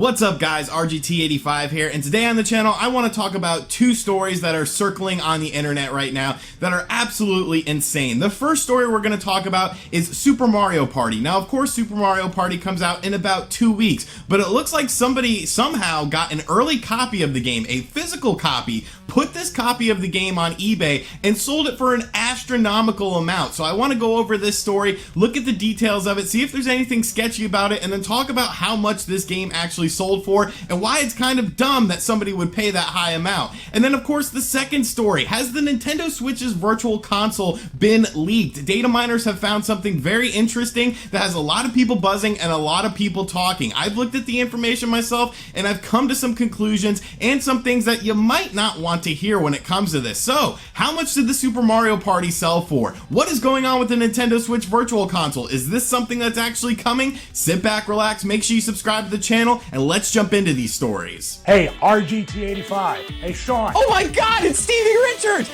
What's up guys, RGT85 here, and today on the channel I want to talk about two stories that are circling on the internet right now that are absolutely insane. The first story we're going to talk about is Super Mario Party. Now of course Super Mario Party comes out in about 2 weeks, but it looks like somebody somehow got an early copy of the game, a physical copy, put this copy of the game on eBay and sold it for an astronomical amount. So I want to go over this story, look at the details of it, see if there's anything sketchy about it, and then talk about how much this game actually sold for and why it's kind of dumb that somebody would pay that high amount. And then of course the second story, has the Nintendo Switch's virtual console been leaked? Data miners have found something very interesting that has a lot of people buzzing and a lot of people talking. I've looked at the information myself and I've come to some conclusions and some things that you might not want to hear when it comes to this. So how much did the Super Mario Party sell for? What is going on with the Nintendo Switch virtual console? Is this something that's actually coming? Sit back, relax, make sure you subscribe to the channel, and let's jump into these stories. Hey, RGT85. Hey, Sean. Oh my God, it's Stevie Richards!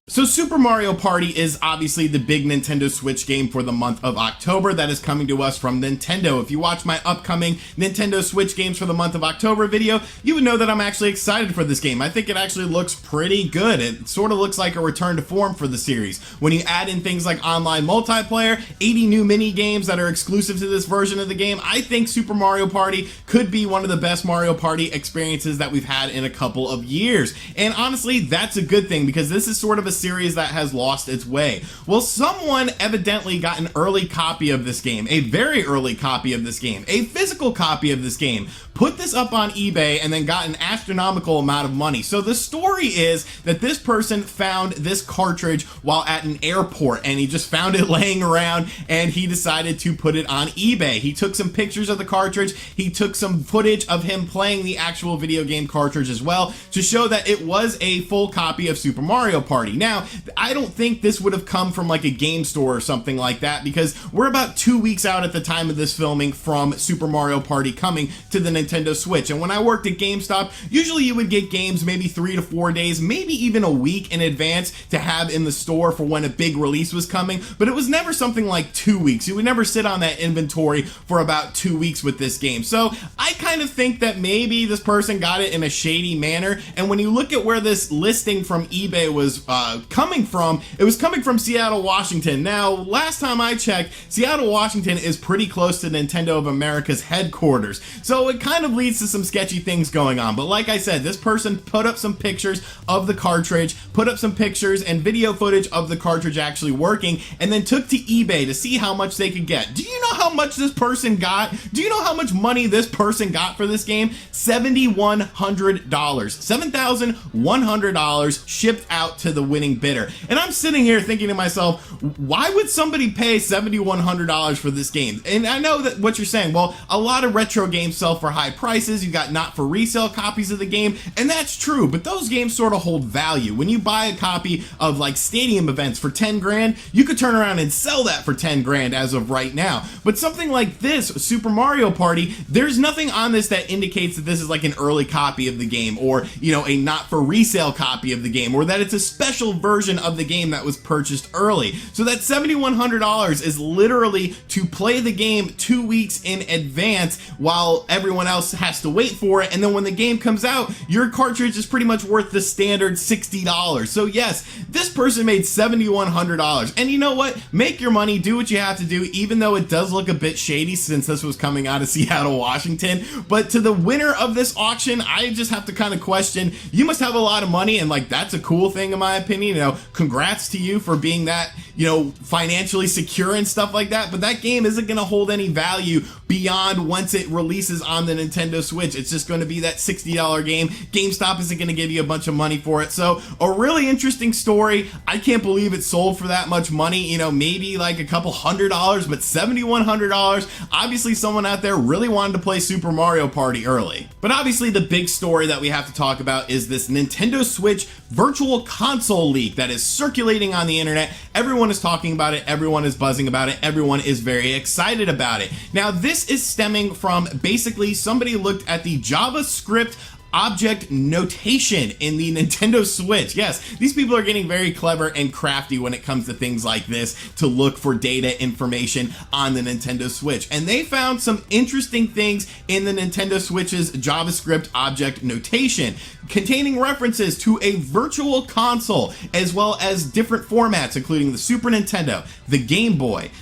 So Super Mario Party is obviously the big Nintendo Switch game for the month of October that is coming to us from Nintendo. If you watch my upcoming Nintendo Switch games for the month of October video, you would know that I'm actually excited for this game. I think it actually looks pretty good. It sort of looks like a return to form for the series. When you add in things like online multiplayer, 80 new mini games that are exclusive to this version of the game, I think Super Mario Party could be one of the best Mario Party experiences that we've had in a couple of years. And honestly, that's a good thing because this is sort of a series that has lost its way. Well, someone evidently got an early copy of this game, a very early copy of this game, a physical copy of this game, put this up on eBay, and then got an astronomical amount of money. So the story is that this person found this cartridge while at an airport, and he just found it laying around, and he decided to put it on eBay. He took some pictures of the cartridge, he took some footage of him playing the actual video game cartridge as well to show that it was a full copy of Super Mario Party. Now, I don't think this would have come from like a game store or something like that because we're about 2 weeks out at the time of this filming from Super Mario Party coming to the Nintendo Switch. And when I worked at GameStop, usually you would get games maybe 3 to 4 days, maybe even a week in advance to have in the store for when a big release was coming, but it was never something like 2 weeks. You would never sit on that inventory for about 2 weeks with this game. So I kind of think that maybe this person got it in a shady manner, and when you look at where this listing from eBay was coming from, it was coming from Seattle, Washington. Now, last time I checked, Seattle, Washington is pretty close to Nintendo of America's headquarters, so it kind of leads to some sketchy things going on. But like I said, this person put up some pictures of the cartridge, put up some pictures and video footage of the cartridge actually working, and then took to eBay to see how much they could get. Do you know how much this person got? Do you know how much money this person got for this game? $7,100. $7,100 shipped out to the winning bidder. And I'm sitting here thinking to myself, why would somebody pay $7,100 for this game? And I know that what you're saying, well, a lot of retro games sell for high prices, you got not for resale copies of the game, and that's true, but those games sort of hold value. When you buy a copy of like stadium events for 10 grand, you could turn around and sell that for 10 grand as of right now. But something like this, Super Mario Party, there's nothing on this that indicates that this is like an early copy of the game, or, you know, a not for resale copy of the game, or that it's a special version of the game that was purchased early. So that $7,100 is literally to play the game 2 weeks in advance while everyone else has to wait for it, and then when the game comes out, your cartridge is pretty much worth the standard $60. So yes, this person made $7,100, and you know what? Make your money, do what you have to do, even though it does look a bit shady since this was coming out of Seattle, Washington. But to the winner of this auction, I just have to kind of question, you must have a lot of money, and like that's a cool thing in my opinion. You know, congrats to you for being that, you know, financially secure and stuff like that, but that game isn't going to hold any value beyond once it releases on the Nintendo Switch. It's just going to be that $60 game. GameStop isn't going to give you a bunch of money for it. So a really interesting story. I can't believe it sold for that much money. You know, maybe like a couple $100, but $7,100. Obviously someone out there really wanted to play Super Mario Party early. But obviously the big story that we have to talk about is this Nintendo Switch virtual console leak leak that is circulating on the internet. Everyone is talking about it, everyone is buzzing about it, everyone is very excited about it. Now, this is stemming from basically somebody looked at the JavaScript object notation in the Nintendo Switch. Yes, these people are getting very clever and crafty when it comes to things like this to look for data information on the Nintendo Switch. And they found some interesting things in the Nintendo Switch's JavaScript object notation, containing references to a virtual console, as well as different formats, including the Super Nintendo, the Game Boy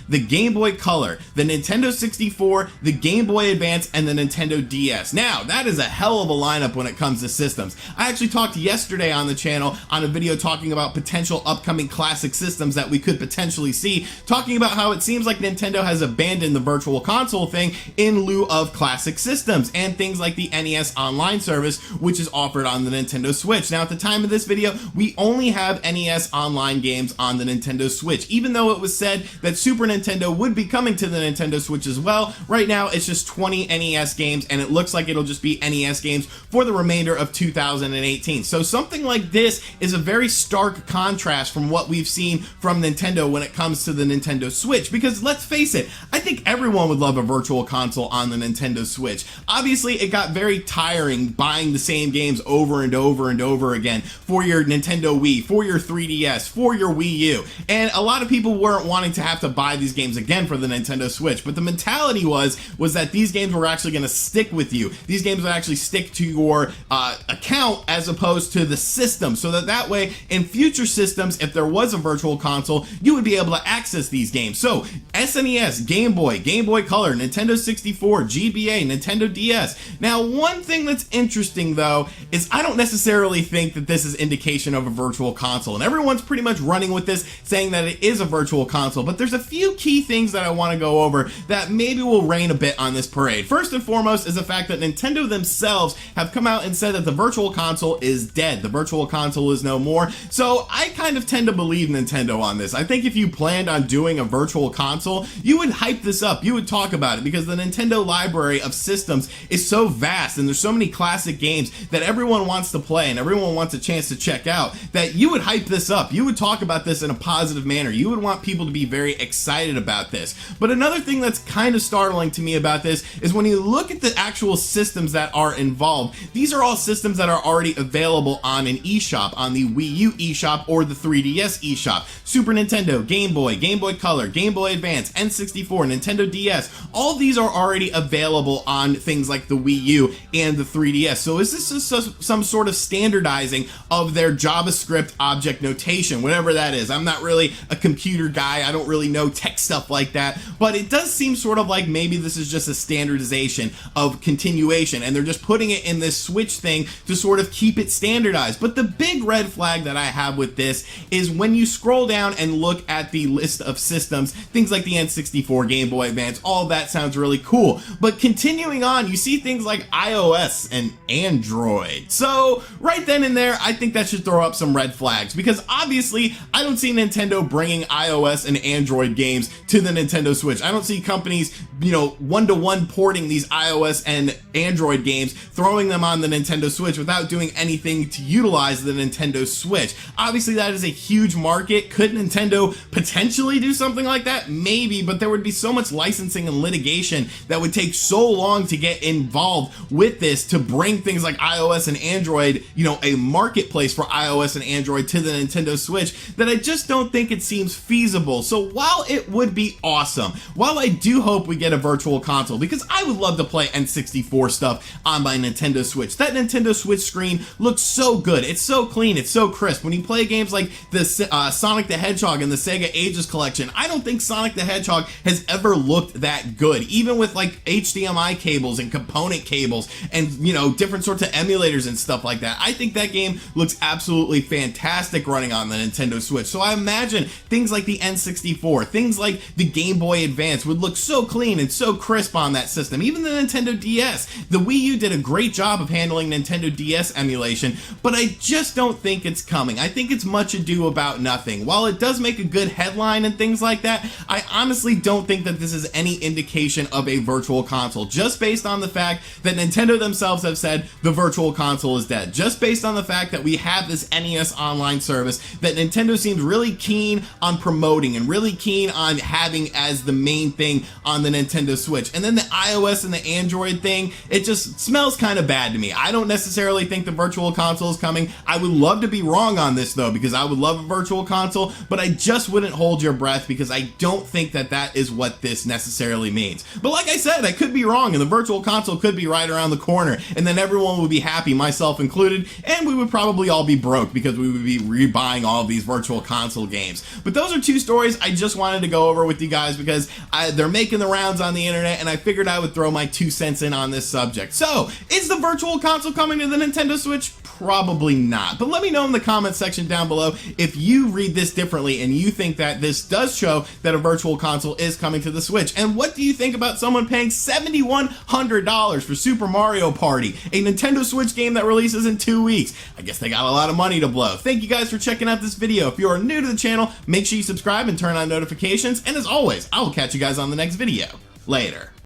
Color, the Nintendo 64, the Game Boy Advance, and the Nintendo DS. Now, that is a hell of a lineup when it comes to systems. I actually talked yesterday on the channel on a video talking about potential upcoming classic systems that we could potentially see, talking about how it seems like Nintendo has abandoned the virtual console thing in lieu of classic systems and things like the NES Online service, which is offered on the Nintendo Switch. Now, at the time of this video, we only have NES Online games on the Nintendo Switch. Even though it was said that Super Nintendo would be coming to the Nintendo Switch as well, right now it's just 20 NES games, and it looks like it'll just be NES games for the remainder of 2018. So something like this is a very stark contrast from what we've seen from Nintendo when it comes to the Nintendo Switch, because let's face it, I think everyone would love a virtual console on the Nintendo Switch. Obviously, it got very tiring buying the same games over and over and over again for your Nintendo Wii, for your 3DS, for your Wii U, and a lot of people weren't wanting to have to buy these games again for the Nintendo Switch, but the mentality was that these games were actually going to stick with you. These games would actually stick to your account as opposed to the system, so that way in future systems, if there was a virtual console, you would be able to access these games. So SNES, Game Boy Color, Nintendo 64, GBA, Nintendo DS. Now, one thing that's interesting though is I don't necessarily think that this is indication of a virtual console, and everyone's pretty much running with this saying that it is a virtual console, but there's a few key things that I want to go over that maybe will rain a bit on this parade. First and foremost is the fact that Nintendo themselves have come out and said that the virtual console is dead. The virtual console is no more. So I kind of tend to believe Nintendo on this. I think if you planned on doing a virtual console, you would hype this up. You would talk about it, because the Nintendo library of systems is so vast and there's so many classic games that everyone wants to play and everyone wants a chance to check out, that you would hype this up. You would talk about this in a positive manner. You would want people to be very excited about this. But another thing that's kind of startling to me about this is when you look at the actual systems that are involved, these are all systems that are already available on an eShop, on the Wii U eShop or the 3DS eShop. Super Nintendo, Game Boy Color, Game Boy Advance, N64, Nintendo DS, all these are already available on things like the Wii U and the 3DS. So is this just some sort of standardizing of their JavaScript object notation, whatever that is? I'm not really a computer guy, I don't really know tech stuff like that, but it does seem sort of like maybe this is just a standardization of continuation, and they're just putting it in this Switch thing to sort of keep it standardized. But the big red flag that I have with this is when you scroll down and look at the list of systems, things like the N64, Game Boy Advance, all that sounds really cool. But continuing on, you see things like iOS and Android. So right then and there, I think that should throw up some red flags, because obviously I don't see Nintendo bringing iOS and Android games to the Nintendo Switch. I don't see companies, one-to-one porting these iOS and Android games, throwing them on the Nintendo Switch without doing anything to utilize the Nintendo Switch. Obviously, that is a huge market. Could Nintendo potentially do something like that? Maybe, but there would be so much licensing and litigation that would take so long to get involved with this to bring things like iOS and Android, a marketplace for iOS and Android to the Nintendo Switch, that I just don't think it seems feasible. So while it would be awesome, while I do hope we get a virtual console, because I would love to play N64 stuff on my Nintendo Switch. That Nintendo Switch screen looks so good. It's so clean. It's so crisp. When you play games like the Sonic the Hedgehog and the Sega Ages collection, I don't think Sonic the Hedgehog has ever looked that good. Even with like HDMI cables and component cables and, different sorts of emulators and stuff like that, I think that game looks absolutely fantastic running on the Nintendo Switch. So I imagine things like the N64, things like the Game Boy Advance would look so clean and so crisp on that system. Even the Nintendo DS, the Wii U did a great job of of handling Nintendo DS emulation, but I just don't think it's coming. I think it's much ado about nothing. While it does make a good headline and things like that, I honestly don't think that this is any indication of a virtual console, just based on the fact that Nintendo themselves have said the virtual console is dead. Just based on the fact that we have this NES Online service that Nintendo seems really keen on promoting and really keen on having as the main thing on the Nintendo Switch. And then the iOS and the Android thing, it just smells kind of bad to me. I don't necessarily think the virtual console is coming. I would love to be wrong on this though, because I would love a virtual console, but I just wouldn't hold your breath because I don't think that that is what this necessarily means. But like I said, I could be wrong and the virtual console could be right around the corner and then everyone would be happy, myself included, and we would probably all be broke because we would be rebuying all of these virtual console games. But those are two stories I just wanted to go over with you guys because they're making the rounds on the internet and I figured I would throw my 2 cents in on this subject. So, is the virtual console coming to the Nintendo Switch? Probably not. But let me know in the comments section down below if you read this differently and you think that this does show that a virtual console is coming to the Switch. And what do you think about someone paying $7,100 for Super Mario Party, a Nintendo Switch game that releases in 2 weeks? I guess they got a lot of money to blow. Thank you guys for checking out this video. If you are new to the channel, make sure you subscribe and turn on notifications. And as always, I will catch you guys on the next video. Later.